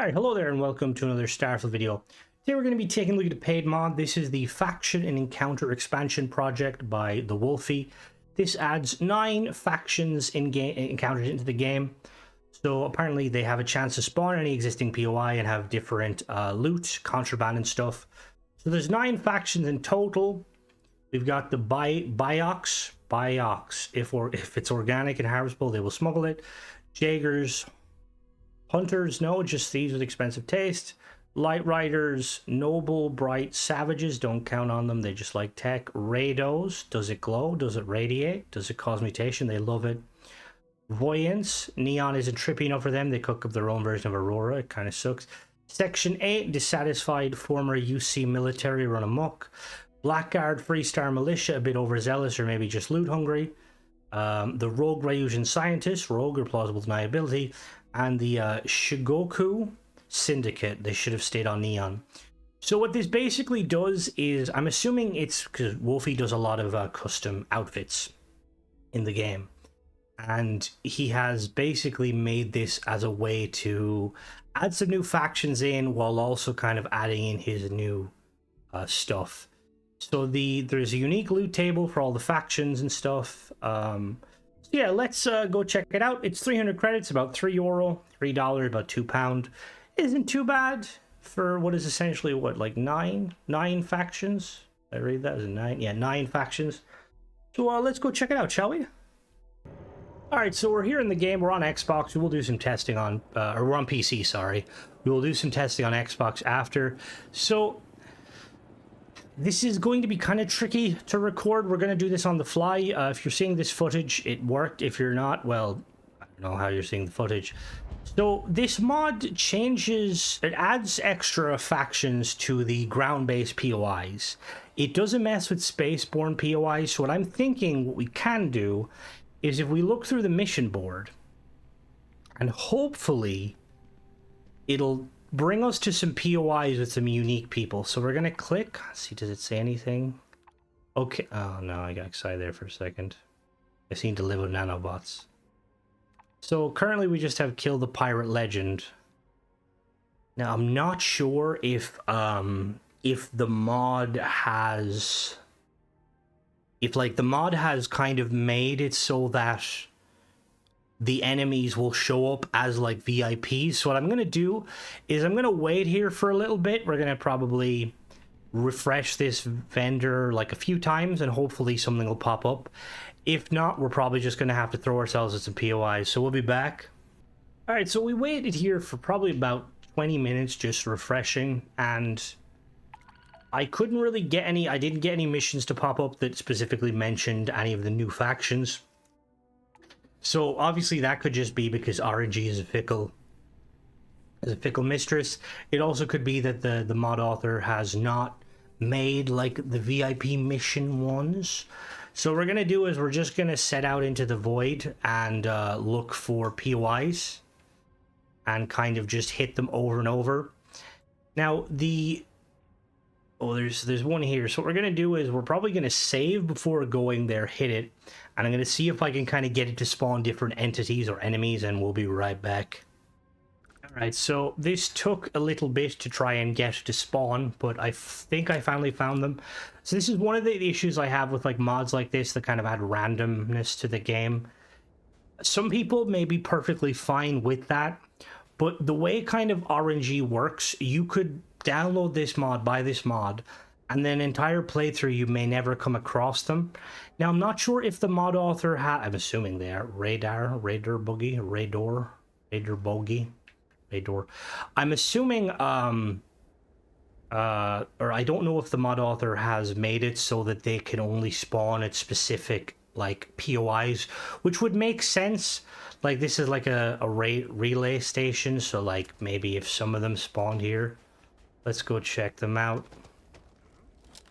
Alright, hello there and welcome to another Starfield video. Today we're going to be taking a look at the paid mod. This is the Faction and Encounter Expansion project by the Wolfie. This adds 9 factions encounters into the game. So apparently they have a chance to spawn any existing POI and have different loot, contraband and stuff. So there's 9 factions in total. We've got the Biox. If it's organic and harvestable, they will smuggle it. Jaegers. Hunters, no, just thieves with expensive taste. Light Riders, noble, bright savages, don't count on them, they just like tech. Rados, does it glow? Does it radiate? Does it cause mutation? They love it. Voyants, neon isn't trippy enough for them, they cook up their own version of Aurora, it kind of sucks. Section 8, dissatisfied former UC military run amok. Blackguard, Freestar militia, a bit overzealous or maybe just loot hungry. The Rogue Ryusian scientist, rogue or plausible deniability. And the Shigoku Syndicate, they should have stayed on Neon. So what this basically does is, I'm assuming it's because Wolfie does a lot of custom outfits in the game. And he has basically made this as a way to add some new factions in while also kind of adding in his new stuff. So there's a unique loot table for all the factions and stuff. Yeah, let's go check it out. It's 300 credits, about €3, $3, about £2. Isn't too bad for what is essentially, what, like nine factions? I read that as a 9? Yeah, 9 factions. So let's go check it out, shall we? Alright, so we're here in the game. We're on Xbox. We will do some testing on, or we're on PC, sorry. We will do some testing on Xbox after. So this is going to be kind of tricky to record. We're going to do this on the fly. If you're seeing this footage, it worked. If you're not, well, I don't know how you're seeing the footage. So this mod changes, it adds extra factions to the ground-based POIs. It doesn't mess with spaceborne POIs. So what I'm thinking what we can do is if we look through the mission board, and hopefully it'll bring us to some POIs with some unique people. So we're gonna click. Let's see, does it say anything? Okay. Oh no, I got excited there for a second. I seem to live with nanobots. So currently we just have Kill the Pirate Legend. Now I'm not sure if the mod has, the mod has kind of made it so that the enemies will show up as like VIPs. So what I'm gonna do is I'm gonna wait here for a little bit. We're gonna probably refresh this vendor like a few times and hopefully something will pop up. If not, we're probably just gonna have to throw ourselves at some POIs. So we'll be back. All right, so we waited here for probably about 20 minutes just refreshing, and I couldn't really get any, I didn't get any missions to pop up that specifically mentioned any of the new factions. So obviously that could just be because RNG is a fickle mistress. It also could be that the mod author has not made like the VIP mission ones. So what we're gonna do is we're just gonna set out into the void and look for POIs and kind of just hit them over and over. Now there's one here. So what we're gonna do is we're probably gonna save before going there, hit it, and I'm gonna see if I can kind of get it to spawn different entities or enemies, and we'll be right back. All right, so this took a little bit to try and get to spawn, but I think I finally found them. So this is one of the issues I have with like mods like this that kind of add randomness to the game. Some people may be perfectly fine with that, but the way kind of RNG works, you could download this mod, buy this mod, and then entire playthrough you may never come across them. Now I'm not sure if the mod author I'm assuming they are Rador. I'm assuming or I don't know if the mod author has made it so that they can only spawn at specific like POIs, which would make sense. Like this is like a relay station, so like maybe if some of them spawned here, let's go check them out.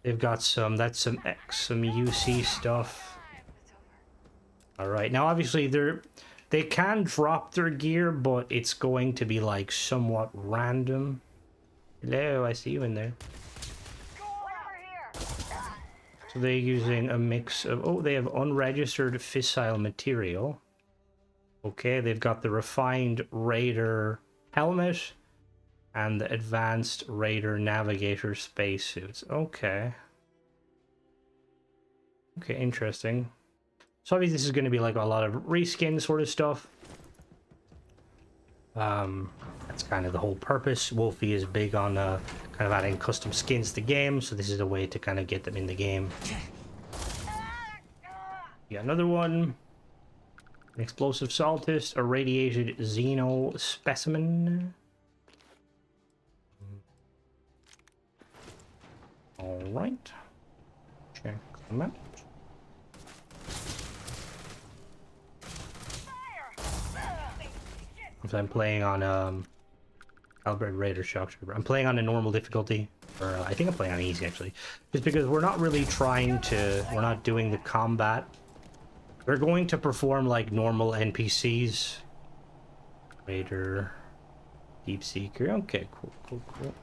They've got some UC stuff. All right, now obviously they can drop their gear, but it's going to be like somewhat random. Hello, I see you in there. So they're using a mix of, oh, they have unregistered fissile material. Okay, they've got the refined Rador helmet. And the advanced Rador navigator spacesuits. Okay. Okay, interesting. So obviously this is going to be like a lot of reskin sort of stuff. That's kind of the whole purpose. Wolfie is big on kind of adding custom skins to the game, so this is a way to kind of get them in the game. Yeah, another one. An explosive saltist, a radiated xeno specimen. All right. Check them out. If I'm playing on Albert Raider Shock Trooper. I'm playing on a normal difficulty, or I think I'm playing on easy actually, just because we're not really trying to. We're not doing the combat. We're going to perform like normal NPCs. Raider, Deep Seeker. Okay, cool, cool, cool.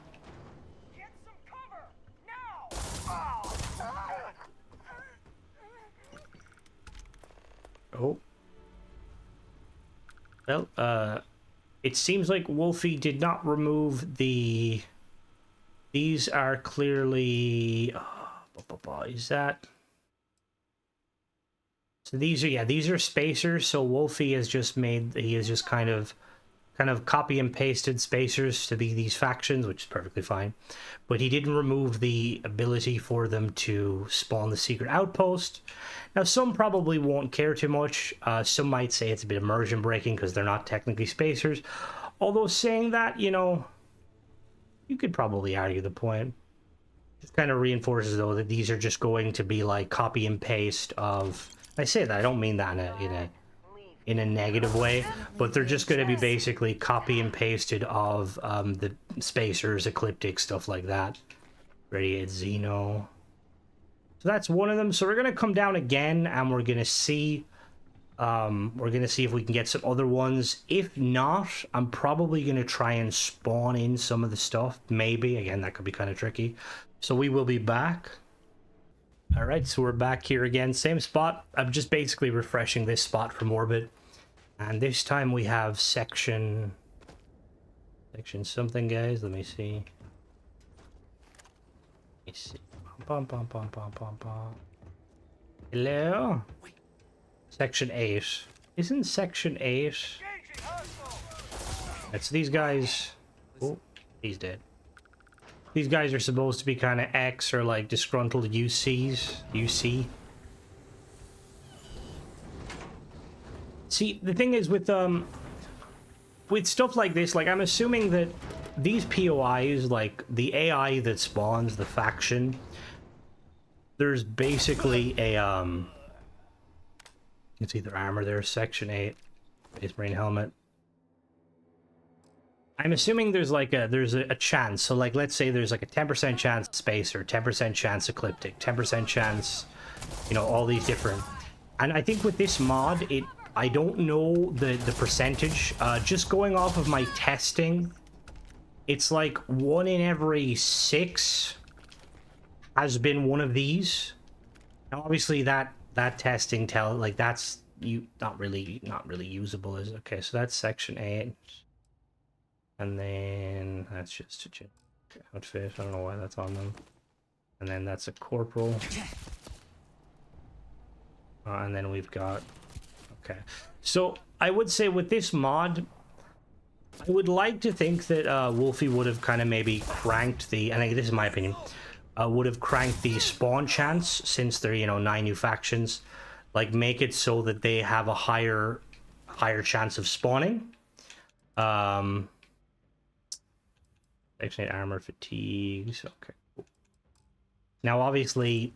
Get some cover now. Oh. Well, it seems like Wolfie did not remove the... These are clearly... is that... So these are, yeah, these are spacers, so Wolfie has just made... He has just kind of copy and pasted spacers to be these factions, which is perfectly fine. But he didn't remove the ability for them to spawn the secret outpost. Now, some probably won't care too much. Some might say it's a bit immersion breaking because they're not technically spacers. Although saying that, you know, you could probably argue the point. It kind of reinforces, though, that these are just going to be like copy and paste of... I say that, I don't mean that in a negative way, but they're just going to be basically copy and pasted of the spacers, ecliptic, stuff like that. Radiated Xeno. So that's one of them. So we're going to come down again and we're going to see if we can get some other ones. If not, I'm probably going to try and spawn in some of the stuff. Maybe. Again, that could be kind of tricky. So we will be back. All right, so we're back here again. Same spot. I'm just basically refreshing this spot from orbit. And this time we have section something, guys. Let me see. Let me see. Bum, bum, bum, bum, bum, bum. Hello? Section 8. Isn't section 8? It's these guys. Oh, he's dead. These guys are supposed to be kind of X or like disgruntled UC. See, the thing is with stuff like this, like I'm assuming that these POIs, like the AI that spawns the faction, there's basically a it's either armor there, section 8, Space Marine helmet. I'm assuming there's like a chance. So like let's say there's like a 10% chance spacer, 10% chance ecliptic, 10% chance, you know, all these different. And I think with this mod, I don't know the percentage. Just going off of my testing, it's like 1 in every 6 has been one of these. Now obviously that testing that's not really usable, is it? Okay, so that's section 8. And then that's just a outfit. I don't know why that's on them. And then that's a corporal. And then we've got... Okay. So I would say with this mod, I would like to think that Wolfie would have kind of maybe cranked the... And this is my opinion. Would have cranked the spawn chance, since they're, you know, 9 new factions. Like, make it so that they have a higher chance of spawning. Section 8 armor, fatigues. Okay. Now, obviously,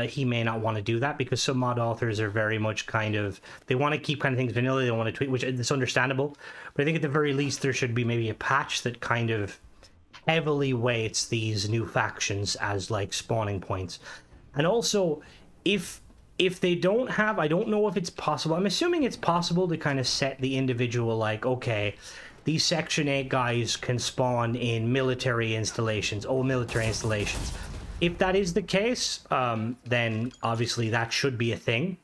he may not want to do that because some mod authors are very much kind of... They want to keep kind of things vanilla. They want to tweak, which is understandable. But I think at the very least, there should be maybe a patch that kind of heavily weights these new factions as, like, spawning points. And also, if they don't have... I don't know if it's possible. I'm assuming it's possible to kind of set the individual, like, okay... These Section 8 guys can spawn in military installations, old military installations. If that is the case, then obviously that should be a thing.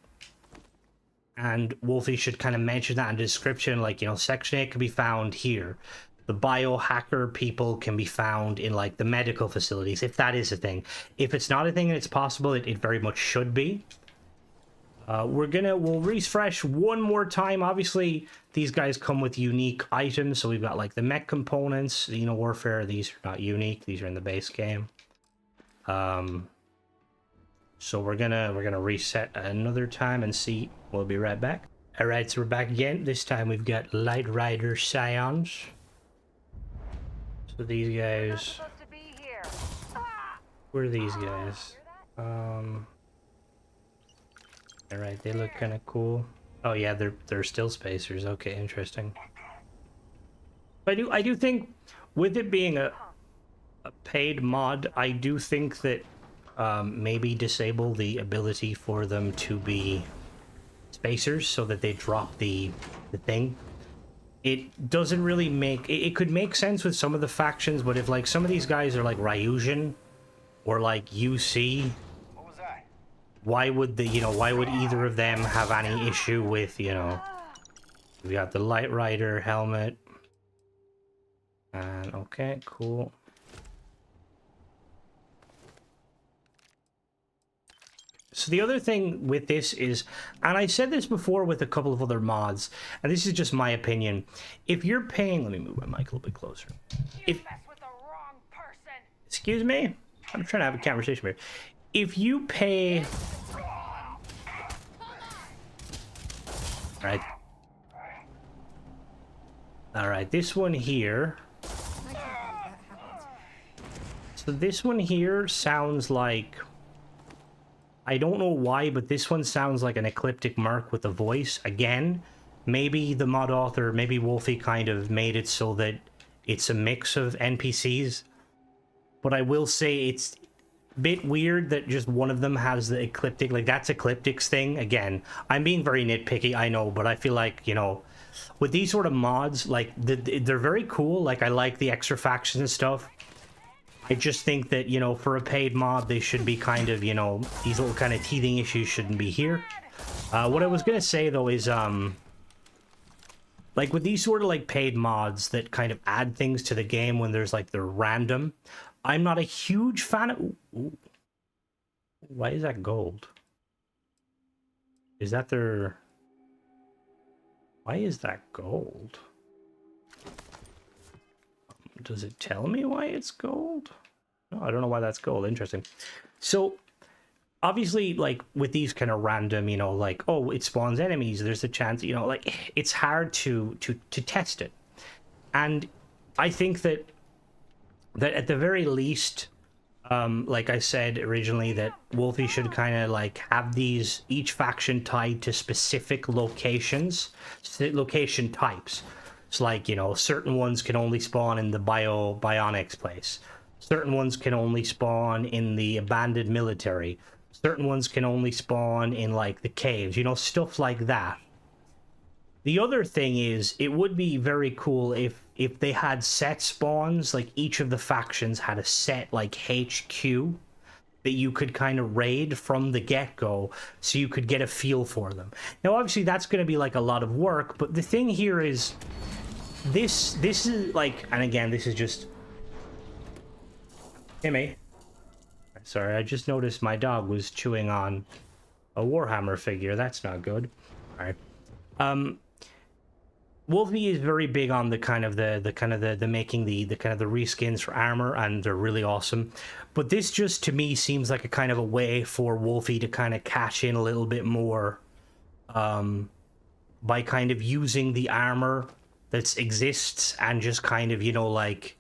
And Wolfie should kind of mention that in the description, like, you know, Section 8 can be found here. the biohacker people can be found in like the medical facilities, if that is a thing. If it's not a thing and it's possible, it very much should be. We'll refresh one more time. Obviously, these guys come with unique items. So we've got like the mech components, the warfare. These are not unique. These are in the base game. So we're gonna reset another time and see. We'll be right back. All right, so we're back again. This time we've got Light Rider Scions. So these guys. Where are these guys? All right, they look kind of cool. Oh yeah, they're still spacers. Okay, interesting. I do think, with it being a paid mod, I do think that maybe disable the ability for them to be spacers so that they drop the thing. It doesn't really make... It could make sense with some of the factions, but if like some of these guys are like Ryusian or like UC, why would why would either of them have any issue with, we got the Light Rider helmet. And okay, cool. So the other thing with this is, and I said this before with a couple of other mods, and this is just my opinion. If you're paying, let me move my mic a little bit closer. Excuse me? I'm trying to have a conversation here. If you pay... Alright, this one here. So this one here sounds like... I don't know why, but this one sounds like an ecliptic merc with a voice. Again, maybe the mod author, maybe Wolfie kind of made it so that it's a mix of NPCs. But I will say it's a bit weird that just one of them has the ecliptic, like that's Ecliptic's thing. Again, I'm being very nitpicky, I know, but I feel like, with these sort of mods, like they're very cool. Like I like the extra factions and stuff. I just think that, for a paid mod, they should be kind of, these little kind of teething issues shouldn't be here. What I was going to say, though, is, like, with these sort of, like, paid mods that kind of add things to the game when there's, like, they're random, I'm not a huge fan of... Ooh. Why is that gold? Is that their... Why is that gold? Does it tell me why it's gold? No, I don't know why that's gold. Interesting. So, obviously, like, with these kind of random, like, oh, it spawns enemies, there's a chance, like, it's hard to test it. And I think that at the very least, like I said originally, that Wolfie should kind of, like, have each faction tied to specific location types. It's like, certain ones can only spawn in the bionics place. Certain ones can only spawn in the abandoned military. Certain ones can only spawn in, like, the caves. Stuff like that. The other thing is, it would be very cool if they had set spawns, like each of the factions had a set, like, HQ that you could kind of raid from the get-go so you could get a feel for them. Now, obviously, that's going to be, like, a lot of work, but the thing here is... This is like, and again, this is just... Timmy. Sorry, I just noticed my dog was chewing on a Warhammer figure. That's not good. Alright. Wolfie is very big on the kind of the making the kind of the reskins for armor, and they're really awesome. But this just, to me, seems like a kind of a way for Wolfie to kind of cash in a little bit more by kind of using the armor that exists and just kind of, like,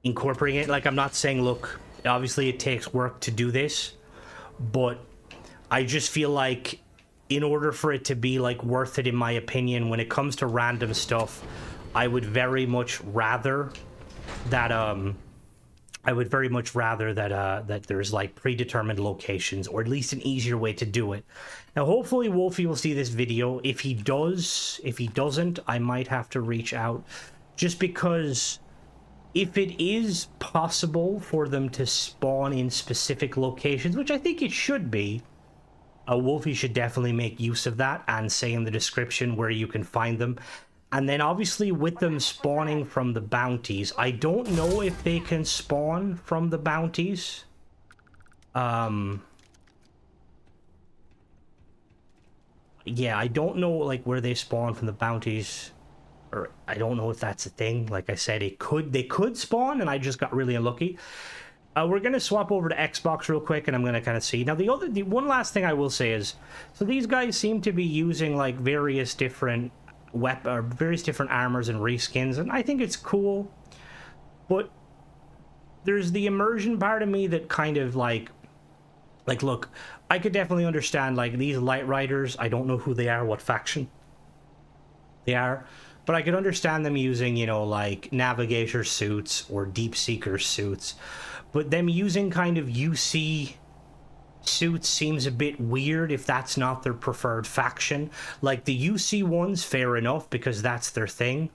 incorporating it. Like, I'm not saying, look, obviously it takes work to do this, but I just feel like in order for it to be, like, worth it, in my opinion, when it comes to random stuff, I would very much rather that, that there's, like, predetermined locations, or at least an easier way to do it. Now, hopefully Wolfie will see this video. If he doesn't, I might have to reach out, just because if it is possible for them to spawn in specific locations, which I think it should be, Wolfie should definitely make use of that and say in the description where you can find them. And then obviously with them spawning from the bounties, I don't know if they can spawn from the bounties. Yeah, I don't know like where they spawn from the bounties, or I don't know if that's a thing. Like I said, they could spawn, and I just got really unlucky. We're gonna swap over to Xbox real quick, and I'm gonna kind of see now. The one last thing I will say is, so these guys seem to be using like various different various different armors and reskins, and I think it's cool. But there's the immersion part of me that kind of like look, I could definitely understand like these light riders. I don't know who they are, what faction they are, but I could understand them using, you know, like navigator suits or deep seeker suits. But them using kind of UC suits seems a bit weird if that's not their preferred faction. Like the UC ones, fair enough, because that's their thing.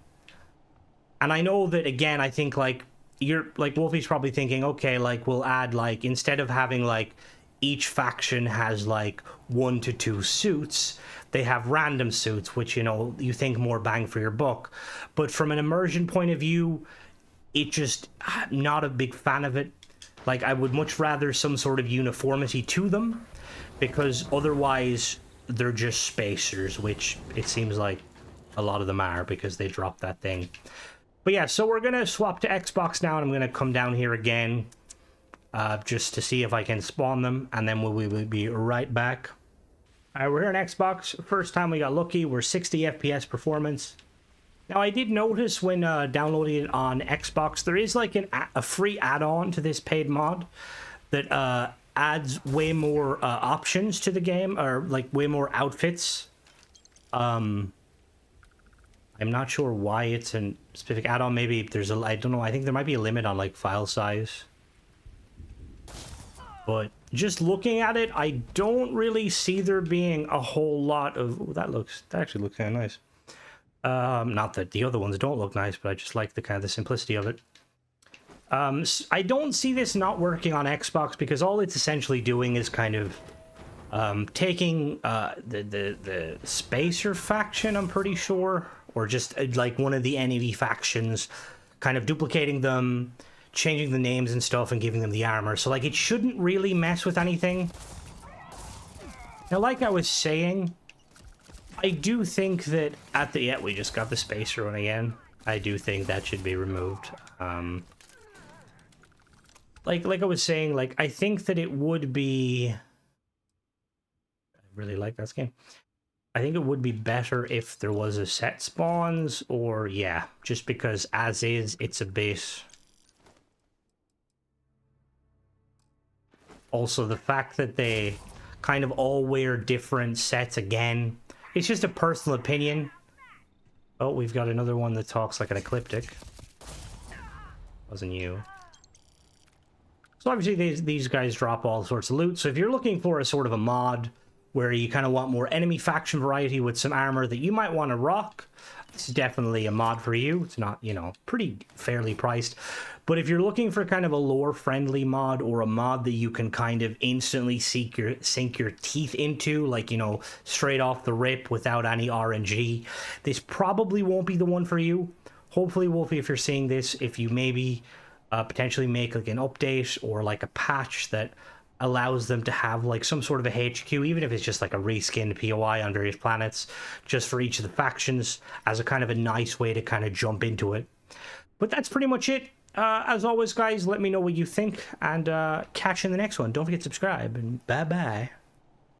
And I know that, again, I think like you're like Wolfie's probably thinking, okay, like we'll add like, instead of having like each faction has like 1 to 2 suits, they have random suits, which, you know, you think more bang for your buck. But from an immersion point of view, it just, I'm not a big fan of it. Like, I would much rather some sort of uniformity to them, because otherwise they're just spacers, which it seems like a lot of them are, because they dropped that thing. But yeah, so we're going to swap to Xbox now, and I'm going to come down here again just to see if I can spawn them, and then we will be right back. All right, we're here on Xbox. First time we got lucky. We're 60 FPS performance. Now, I did notice when downloading it on Xbox, there is like a free add-on to this paid mod that adds way more options to the game, or like way more outfits. I'm not sure why it's a specific add-on. Maybe there's a, I don't know, I think there might be a limit on like file size. But just looking at it, I don't really see there being a whole lot of... Ooh, that actually looks kind of nice. Not that the other ones don't look nice, but I just like the kind of the simplicity of it. I don't see this not working on Xbox, because all it's essentially doing is kind of taking the Spacer faction, I'm pretty sure, or just like one of the enemy factions, kind of duplicating them, changing the names and stuff, and giving them the armor. So like it shouldn't really mess with anything. Now, like I was saying, I do think that at the... Yeah, we just got the Spacer one again. I do think that should be removed. Like I was saying, like I think that it would be... I really like that skin. I think it would be better if there was a set spawns, or yeah, just because as is, it's a bit... Also, the fact that they kind of all wear different sets again, it's just a personal opinion. Oh, we've got another one that talks like an ecliptic. Wasn't you. So obviously these guys drop all sorts of loot. So if you're looking for a sort of a mod where you kind of want more enemy faction variety with some armor that you might want to rock, this is definitely a mod for you. It's not, you know, pretty fairly priced. But if you're looking for kind of a lore-friendly mod, or a mod that you can kind of instantly sink your teeth into, like, you know, straight off the rip without any RNG, this probably won't be the one for you. Hopefully, Wolfie, if you're seeing this, if you maybe potentially make like an update or like a patch that allows them to have like some sort of a HQ, even if it's just like a reskinned POI on various planets, just for each of the factions, as a kind of a nice way to kind of jump into it. But that's pretty much it. As always, guys, let me know what you think, and catch you in the next one. Don't forget to subscribe, and bye-bye.